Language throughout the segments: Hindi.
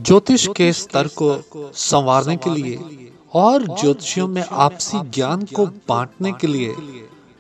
ज्योतिष के स्तर को संवारने के लिए और ज्योतिषियों में आपसी ज्ञान को बांटने के लिए,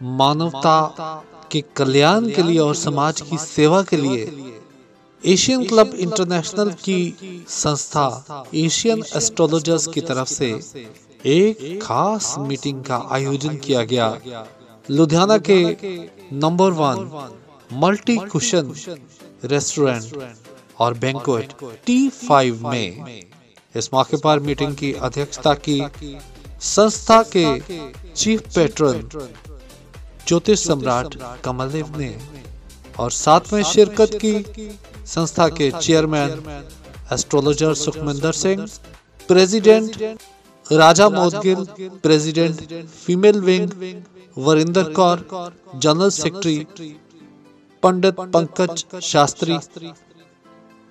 मानवता के कल्याण के लिए और समाज की सेवा के लिए एशियन क्लब इंटरनेशनल की संस्था एशियन एस्ट्रोलॉजर्स की तरफ से एक खास मीटिंग का आयोजन किया गया लुधियाना के नंबर 1 मल्टी कुशन रेस्टोरेंट और बैंक्वेट T5 में। इस मौके पर मीटिंग की अध्यक्षता की संस्था के चीफ पैट्रन ज्योतिष सम्राट कमलदेव ने और साथ में शिरकत की संस्था के chairman astrologer Sukhminder Singh, president Raja Modgil, president female wing Varinder Kaur, general secretary Pandit Pankaj Shastri,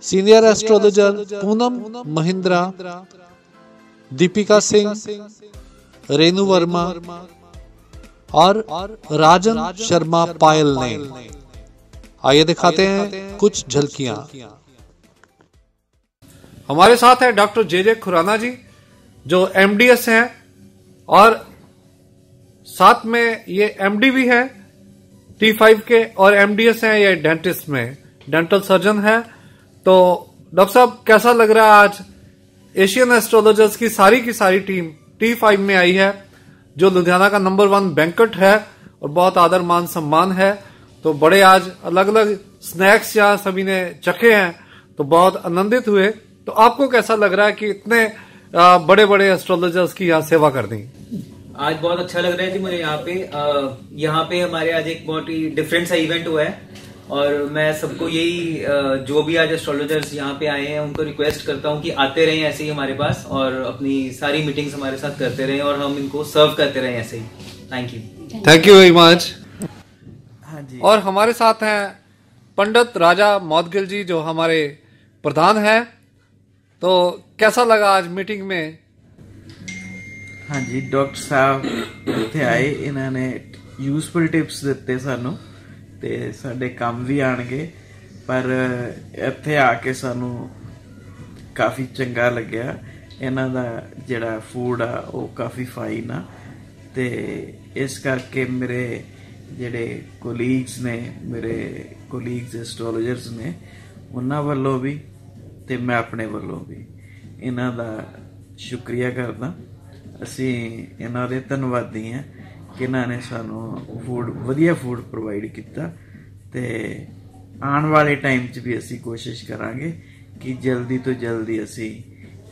senior astrologer Poonam Mahindra, Deepika Singh, Renu Verma और राजन शर्मा पायल ने। आइए दिखाते हैं कुछ झलकियां। हमारे साथ है डॉक्टर जे खुराना जी, जो MDS हैं और साथ में ये MD भी है T5 के, और MDS हैं ये डेंटिस्ट में, डेंटल सर्जन है। तो डॉक्टर साहब, कैसा लग रहा है आज एशियन एस्ट्रोलॉजर्स की सारी टीम T5 में आई है, जो लुधियाना का नंबर 1 बैंक्वेट है और बहुत आदर मान सम्मान है। तो बड़े आज अलग अलग स्नैक्स यहाँ सभी ने चखे हैं, तो बहुत आनंदित हुए। तो आपको कैसा लग रहा है कि इतने बड़े बड़े एस्ट्रोलॉजर्स की यहाँ सेवा कर दी? आज बहुत अच्छा लग रहा है जी मुझे यहाँ पे हमारे आज एक बहुत ही डिफरेंट सा इवेंट हुआ है, और मैं सबको यही जो भी आज एस्ट्रोलॉजर्स यहाँ पे आए हैं उनको रिक्वेस्ट करता हूँ कि आते रहें ऐसे ही हमारे पास, और अपनी सारी मीटिंग्स हमारे साथ करते रहें और हम इनको सर्व करते रहें ऐसे ही। Thank you very much. हाँ जी। और हमारे साथ हैं पंडित राजा मोदगिल जी, जो हमारे प्रधान हैं। तो कैसा लगा आज मीटिंग में? हाँ जी, डॉक्टर साहब ਇੱਥੇ ਆਏ, ਇਹਨਾਂ ਨੇ ਯੂਜ਼ਫੁਲ ਟਿਪਸ ਦਿੱਤੇ ਸਾਨੂੰ ਤੇ ਸਾਡੇ ਕੰਮ ਵੀ ਆਣਗੇ। ਪਰ ਇੱਥੇ ਆ ਕੇ ਸਾਨੂੰ ਕਾਫੀ ਚੰਗਾ ਲੱਗਿਆ। ਇਹਨਾਂ ਦਾ ਜਿਹੜਾ ਫੂਡ ਆ ਉਹ ਕਾਫੀ ਫਾਈਨ ਆ, ਤੇ ਇਸ ਕਰਕੇ ਮੇਰੇ ਜਿਹੜੇ ਕੋਲੀਗਸ ਨੇ, ਮੇਰੇ ਕੋਲੀਗਸ ਐਸਟ੍ਰੋਲੋਜਰਸ ਨੇ, ਉਹਨਾਂ ਵੱਲੋਂ ਵੀ ਤੇ ਮੈਂ ਆਪਣੇ ਵੱਲੋਂ ਵੀ ਇਹਨਾਂ ਦਾ ਸ਼ੁਕਰੀਆ ਕਰਦਾ। ਅਸੀਂ ਇਹਨਾਂ ਦੇ ਧੰਨਵਾਦੀ ਹਾਂ ਕਿ ਇਹਨਾਂ ਨੇ ਸਾਨੂੰ ਫੂਡ, ਵਧੀਆ ਫੂਡ ਪ੍ਰੋਵਾਈਡ ਕੀਤਾ, ਤੇ ਆਉਣ ਵਾਲੇ ਟਾਈਮ 'ਚ ਵੀ ਅਸੀਂ ਕੋਸ਼ਿਸ਼ ਕਰਾਂਗੇ कि जल्दी तो जल्दी असी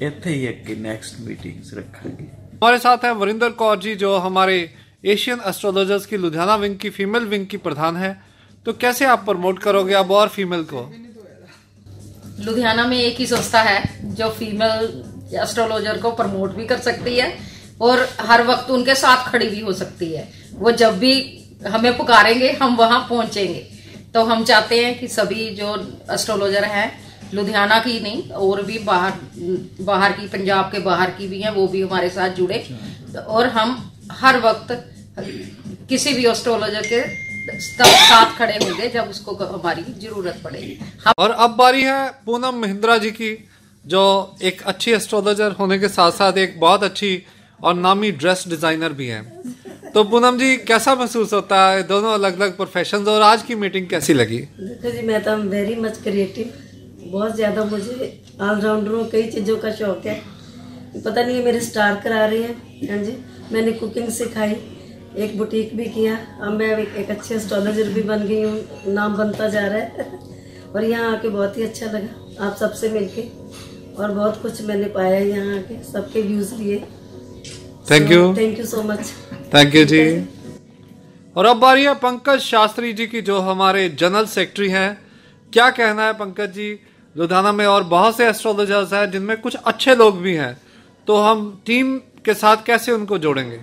इत्थे ही अगे नेक्स्ट मीटिंग्स रखांगे। हमारे साथ है वरिंदर कौर जी, जो हमारे एशियन एस्ट्रोलॉजर्स की लुधियाना विंग की फीमेल विंग की प्रधान है। तो कैसे आप प्रमोट करोगे अब और फीमेल को? लुधियाना में एक ही संस्था है जो फीमेल एस्ट्रोलॉजर को प्रमोट भी कर सकती है और हर वक्त उनके साथ खड़ी भी हो सकती है। वो जब भी हमें पुकारेंगे हम वहां पहुंचेंगे। तो हम चाहते हैं कि सभी जो एस्ट्रोलॉजर हैं, लुधियाना की नहीं और भी बाहर की, पंजाब के बाहर की भी हैं, वो भी हमारे साथ जुड़े, और हम हर वक्त किसी भी एस्ट्रोलॉजर के साथ खड़े होंगे जब उसको हमारी जरूरत पड़ेगी। और अब बारी है पूनम महिंद्रा जी की, जो एक अच्छी एस्ट्रोलॉजर होने के साथ साथ एक बहुत अच्छी और नामी ड्रेस डिजाइनर भी हैं। तो पूनम जी, कैसा महसूस होता है, दोनों अलग अलग प्रोफेशंस, और आज की मीटिंग कैसी लगी? देखो जी, मैं तो वेरी मच क्रिएटिव, बहुत ज़्यादा मुझे ऑलराउंडर हूँ, कई चीज़ों का शौक है। पता नहीं है मेरे स्टार करा रहे हैं। हाँ जी, मैंने कुकिंग सिखाई, एक बुटीक भी किया, अब मैं एक अच्छे एस्ट्रोलॉजर भी बन गई हूँ, नाम बनता जा रहा है। और यहाँ आके बहुत ही अच्छा लगा आप सबसे मिलके, और बहुत कुछ मैंने पाया यहाँ आके, सबके व्यूज लिए। Thank you so much. Thank you ji. और अब बारी है पंकज शास्त्री जी की, जो हमारे जनरल सेक्रेटरी हैं। क्या कहना है पंकज जी? लुधियाना में और बहुत से एस्ट्रोलॉजर्स हैं जिनमें कुछ अच्छे लोग भी हैं, तो हम टीम के साथ कैसे उनको जोड़ेंगे?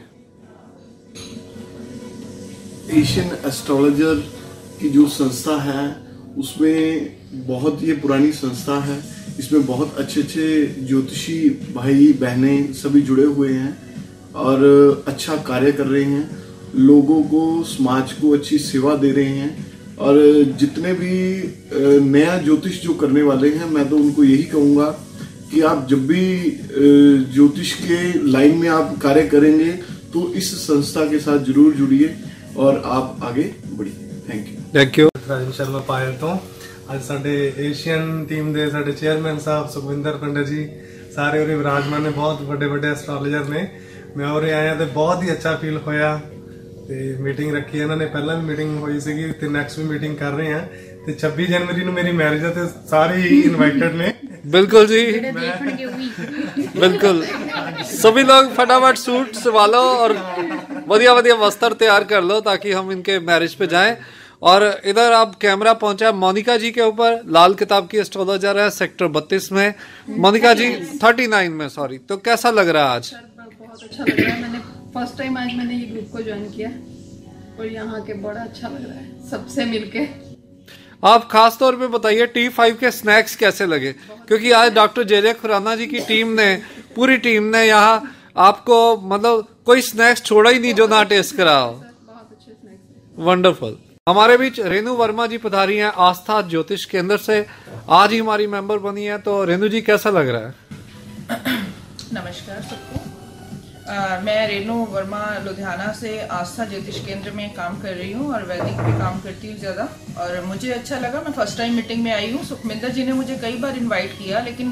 एशियन एस्ट्रोलॉजर की जो संस्था है उसमें बहुत ये पुरानी संस्था है, इसमें बहुत अच्छे अच्छे ज्योतिषी भाई बहनें सभी जुड़े हुए हैं और अच्छा कार्य कर रहे हैं, लोगों को, समाज को अच्छी सेवा दे रहे हैं। और जितने भी नया ज्योतिष जो करने वाले हैं, मैं तो उनको यही कहूँगा कि आप जब भी ज्योतिष के लाइन में आप कार्य करेंगे तो इस संस्था के साथ जरूर जुड़िए और आप आगे बढ़िए। Thank you. राजन शर्मा पायल तो ਅੱਜ ਸਾਡੇ ਏਸ਼ੀਅਨ ਟੀਮ ਦੇ ਸਾਡੇ ਚੇਅਰਮੈਨ ਸਾਹਿਬ ਸੁਖਵਿੰਦਰ ਪੰਡਤ ਜੀ ਸਾਰੇ ਉਰੇ ਵਿਰਾਜਮਾਨ ਨੇ, ਬਹੁਤ ਵੱਡੇ ਵੱਡੇ ਐਸਟ੍ਰੋਲੋਜਰ ਨੇ। ਮੈਂ ਉਰੇ ਆਇਆ ਤੇ ਬਹੁਤ ਹੀ ਅੱਛਾ ਫੀਲ ਹੋਇਆ ਤੇ ਮੀਟਿੰਗ ਰੱਖੀ ਇਹਨਾਂ ਨੇ, ਪਹਿਲਾਂ ਵੀ ਮੀਟਿੰਗ ਹੋਈ ਸੀਗੀ ਤੇ ਨੈਕਸਟ ਵੀ ਮੀਟਿੰਗ ਕਰ ਰਹੇ ਆ ਤੇ 26 जनवरी ਨੂੰ ਮੇਰੀ ਮੈਰਿਜ ਹੈ ਤੇ ਸਾਰੇ ਹੀ ਇਨਵਾਈਟਡ ਨੇ। बिल्कुल जी, बिल्कुल सभी लोग फटाफट सूट सिवा लो और बढ़िया बढ़िया वस्त्र तैयार कर लो ताकि हम इनके मैरिज पे जाएं। और इधर अब कैमरा पहुंचा मोनिका जी के ऊपर, लाल किताब की एस्ट्रोलॉजर है सेक्टर 32 में। मोनिका जी 39 में, सॉरी। तो कैसा लग रहा है आज? बहुत अच्छा लग रहा है। मैंने फर्स्ट टाइम आज मैंने ये ग्रुप को ज्वाइन किया और यहाँ के बड़ा अच्छा लग रहा है सबसे मिलके। आप खास तौर पे बताइए T5 के स्नैक्स कैसे लगे, क्योंकि आज डॉक्टर जे खुराना जी की टीम ने, पूरी टीम ने यहाँ आपको मतलब कोई स्नैक्स छोड़ा ही नहीं जो ना टेस्ट करा हो। बहुत अच्छे स्नैक्स। वंडरफुल। हमारे बीच रेनू वर्मा जी पधारी हैं आस्था ज्योतिष केंद्र से, आज ही हमारी मेंबर बनी है। तो रेनू जी कैसा लग रहा है? नमस्कार सबको। मैं रेनू वर्मा लुधियाना से आस्था ज्योतिष केंद्र में काम कर रही हूँ और वैदिक भी काम करती हूँ ज़्यादा। और मुझे अच्छा लगा, मैं फर्स्ट टाइम मीटिंग में आई हूँ। सुखमिंदर जी ने मुझे कई बार इनवाइट किया लेकिन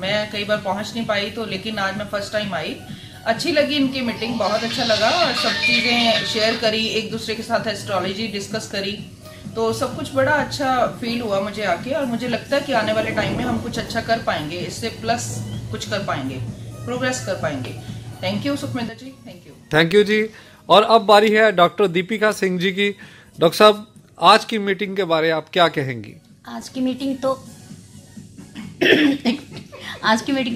मैं कई बार पहुँच नहीं पाई, तो लेकिन आज मैं फर्स्ट टाइम आई। अच्छी लगी इनकी मीटिंग, बहुत अच्छा लगा और सब चीज़ें शेयर करी, एक दूसरे के साथ एस्ट्रोलॉजी डिस्कस करी, तो सब कुछ बड़ा अच्छा फील हुआ मुझे आके। और मुझे लगता है कि आने वाले टाइम में हम कुछ अच्छा कर पाएंगे, इससे प्लस कुछ कर पाएंगे, प्रोग्रेस कर पाएंगे। Thank you Sukhminder ji, thank you. Thank you ji. और अब बारी है डॉक्टर दीपिका सिंह जी की। डॉक्टर साहब, आज की मीटिंग के बारे में आप क्या कहेंगी? आज की मीटिंग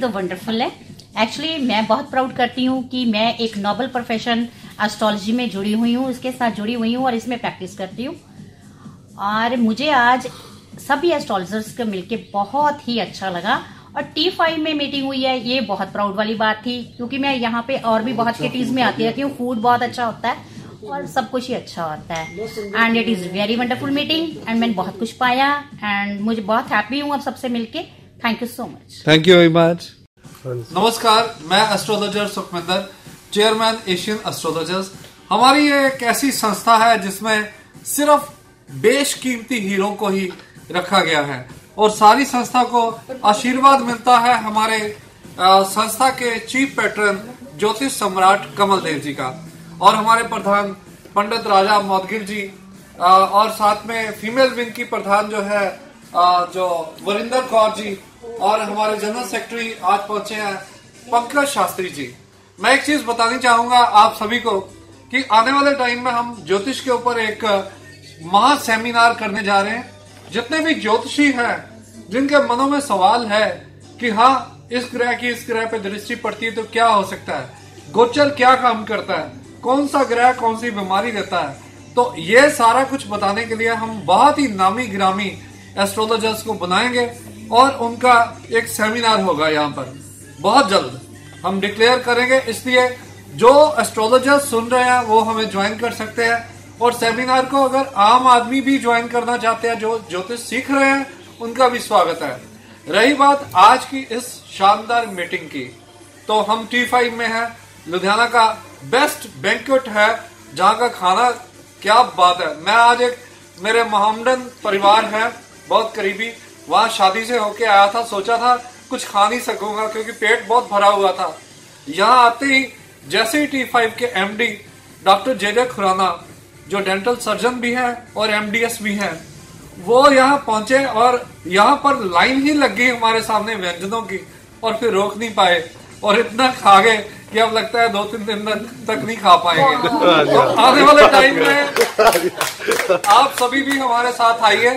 तो वंडरफुल है। एक्चुअली मैं बहुत प्राउड करती हूँ कि मैं एक नोबल प्रोफेशन एस्ट्रोलॉजी में जुड़ी हुई हूँ, इसके साथ जुड़ी हुई हूँ और इसमें प्रैक्टिस करती हूँ। और मुझे आज सभी एस्ट्रोलॉजर्स को मिलके बहुत ही अच्छा लगा। और T5 में मीटिंग हुई है, ये बहुत प्राउड वाली बात थी, क्योंकि मैं यहाँ पे और भी बहुत किटीज में आती रहती हूँ। फूड बहुत अच्छा होता है और सब कुछ ही अच्छा होता है and it is very wonderful meeting and मैंने बहुत कुछ पाया एंड मुझे बहुत हैप्पी हूँ अब सबसे मिलके। Thank you so much. Thank you very much. नमस्कार, मैं astrologer Sukhminder, chairman Asian astrologers. हमारी ये एक ऐसी संस्था है जिसमें सिर्फ बेशकीमती हीरो को ही रखा गया है और सारी संस्था को आशीर्वाद मिलता है हमारे संस्था के चीफ पैट्रन ज्योतिष सम्राट कमल देव जी का, और हमारे प्रधान पंडित राजा मोदगिल जी, और साथ में फीमेल विंग की प्रधान जो है जो वरिंदर कौर जी, और हमारे जनरल सेक्रेटरी आज पहुंचे हैं पंकज शास्त्री जी। मैं एक चीज बतानी चाहूंगा आप सभी को कि आने वाले टाइम में हम ज्योतिष के ऊपर एक महा सेमिनार करने जा रहे हैं। जितने भी ज्योतिषी हैं जिनके मनों में सवाल है कि हाँ इस ग्रह की इस ग्रह पे दृष्टि पड़ती है तो क्या हो सकता है, गोचर क्या काम करता है, कौन सा ग्रह कौन सी बीमारी देता है, तो ये सारा कुछ बताने के लिए हम बहुत ही नामी गिरामी एस्ट्रोलॉजर्स को बनाएंगे और उनका एक सेमिनार होगा यहाँ पर बहुत जल्द हम डिक्लेयर करेंगे। इसलिए जो एस्ट्रोलॉजर सुन रहे हैं वो हमें ज्वाइन कर सकते हैं, और सेमिनार को अगर आम आदमी भी ज्वाइन करना चाहते हैं जो ज्योतिष सीख रहे हैं उनका भी स्वागत है। रही बात आज की इस शानदार मीटिंग की, तो हम T5 में है, लुधियाना का बेस्ट बैंक्वेट है जहाँ का खाना क्या बात है। मैं आज एक मेरे मोहम्मदन परिवार है बहुत करीबी, वहां शादी से होके आया था, सोचा था कुछ खा नहीं सकूंगा क्योंकि पेट बहुत भरा हुआ था। यहाँ आते ही जैसे ही T5 के MD डॉक्टर जे खुराना जो डेंटल सर्जन भी है और MDS भी है, वो यहाँ पहुंचे और यहाँ पर लाइन ही लग गई हमारे सामने व्यंजनों की, और फिर रोक नहीं पाए और इतना खा गए कि अब लगता है 2-3 दिन तक नहीं खा पाएंगे। तो आने वाले टाइम में आप सभी भी हमारे साथ आइए,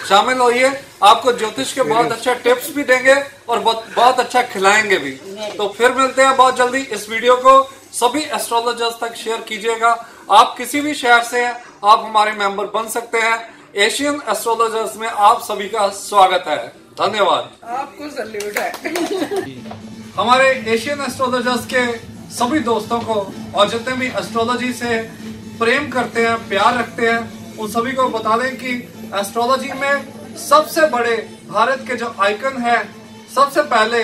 शामिल होइए, आपको ज्योतिष के बहुत अच्छे टिप्स भी देंगे और बहुत अच्छा खिलाएंगे भी। तो फिर मिलते हैं बहुत जल्दी। इस वीडियो को सभी एस्ट्रोलॉजर्स तक शेयर कीजिएगा। आप किसी भी शहर से हैं, आप हमारे मेंबर बन सकते हैं। एशियन एस्ट्रोलॉजर्स में आप सभी का स्वागत है। धन्यवाद। आपको सैल्यूट है। हमारे एशियन एस्ट्रोलॉजर्स के सभी दोस्तों को और जितने भी एस्ट्रोलॉजी से प्रेम करते हैं, प्यार रखते हैं, उन सभी को बता दें कि एस्ट्रोलॉजी में सबसे बड़े भारत के जो आइकन है सबसे पहले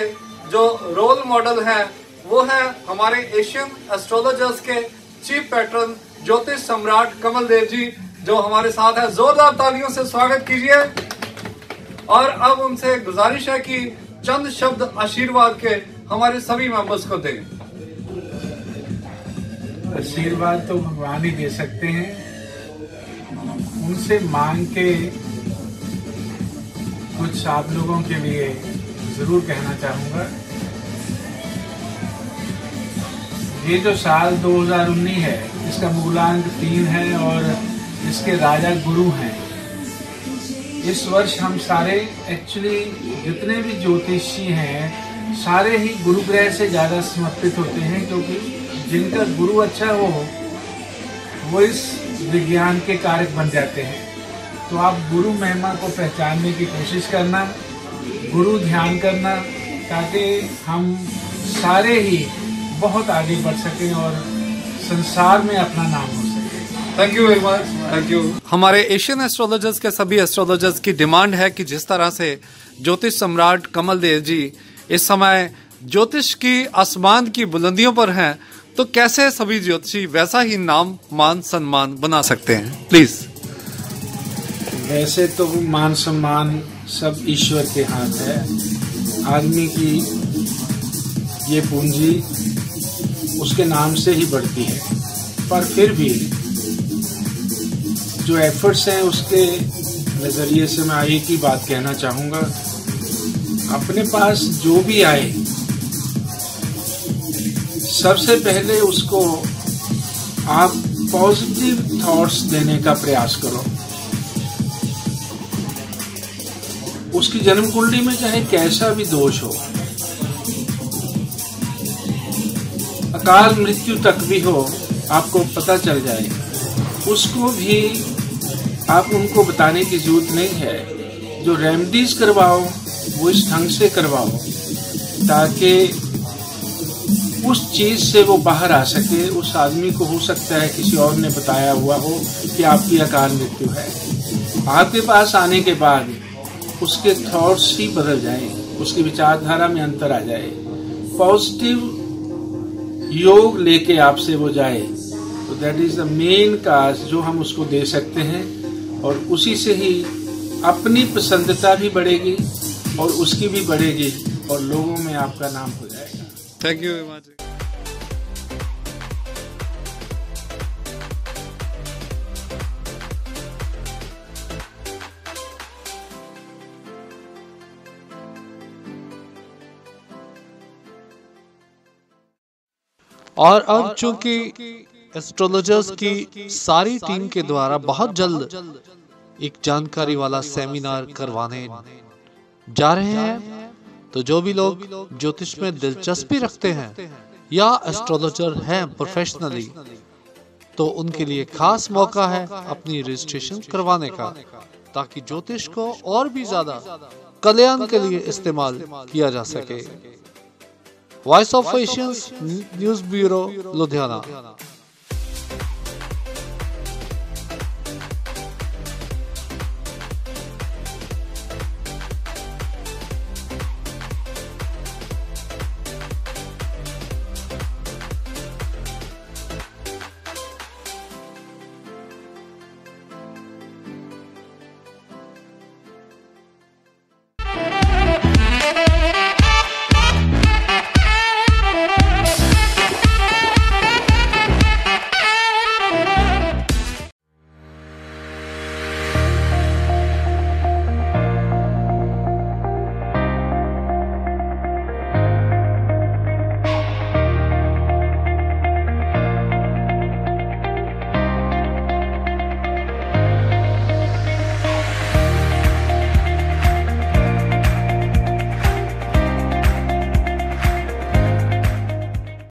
जो रोल मॉडल है वो है हमारे एशियन एस्ट्रोलॉजर्स के चीफ पैटर्न ज्योतिष सम्राट कमल देव जी, जो हमारे साथ है। जोरदार तालियों से स्वागत कीजिए। और अब उनसे गुजारिश है कि चंद शब्द आशीर्वाद के हमारे सभी मेंबर्स को दें। आशीर्वाद तो भगवान ही दे सकते हैं, उनसे मांग के कुछ आप लोगों के लिए जरूर कहना चाहूंगा। ये जो साल 2019 है, इसका मूलांक 3 है और इसके राजा गुरु हैं। इस वर्ष हम सारे एक्चुअली जितने भी ज्योतिषी हैं सारे ही गुरु ग्रह से ज्यादा समर्पित होते हैं, क्योंकि जिनका गुरु अच्छा हो वो इस विज्ञान के कारक बन जाते हैं। तो आप गुरु महिमा को पहचानने की कोशिश करना, गुरु ध्यान करना, ताकि हम सारे ही बहुत आगे बढ़ सकें और संसार में अपना नाम हो सके। Thank you very much, thank you. हमारे एशियन एस्ट्रोलॉजर्स के सभी एस्ट्रोलॉजर्स की डिमांड है कि जिस तरह से ज्योतिष सम्राट कमल देव जी इस समय ज्योतिष की आसमान की बुलंदियों पर हैं, तो कैसे सभी ज्योतिषी वैसा ही नाम मान सम्मान बना सकते हैं, प्लीज। वैसे तो मान सम्मान सब ईश्वर के हाथ है। आदमी की ये पूंजी उसके नाम से ही बढ़ती है, पर फिर भी जो एफर्ट्स हैं उसके नजरिए से मैं एक ही बात कहना चाहूंगा, अपने पास जो भी आए सबसे पहले उसको आप पॉजिटिव थॉट्स देने का प्रयास करो। उसकी जन्म कुंडली में चाहे कैसा भी दोष हो, अकाल मृत्यु तक भी हो, आपको पता चल जाए, उसको भी आप उनको बताने की जरूरत नहीं है। जो रेमेडीज करवाओ वो इस ढंग से करवाओ ताकि उस चीज से वो बाहर आ सके। उस आदमी को हो सकता है किसी और ने बताया हुआ हो कि आपकी अकाल मृत्यु है, आपके पास आने के बाद उसके थॉट्स ही बदल जाएं, उसकी विचारधारा में अंतर आ जाए, पॉजिटिव योग लेके आपसे वो जाए, तो दैट इज द मेन काज जो हम उसको दे सकते हैं। और उसी से ही अपनी पसंदता भी बढ़ेगी और उसकी भी बढ़ेगी और लोगों में आपका नाम हो जाएगा। Thank you very much. और अब चूंकि एस्ट्रोलॉजर्स की सारी टीम के द्वारा बहुत जल्द एक जानकारी वाला सेमिनार करवाने जा रहे हैं, तो जो भी लोग ज्योतिष में दिलचस्पी रखते हैं या एस्ट्रोलॉजर हैं प्रोफेशनली, तो उनके लिए खास मौका है अपनी रजिस्ट्रेशन करवाने का, ताकि ज्योतिष को और भी ज्यादा कल्याण के लिए इस्तेमाल किया जा सके। Voice of Asians news bureau, Ludhiana.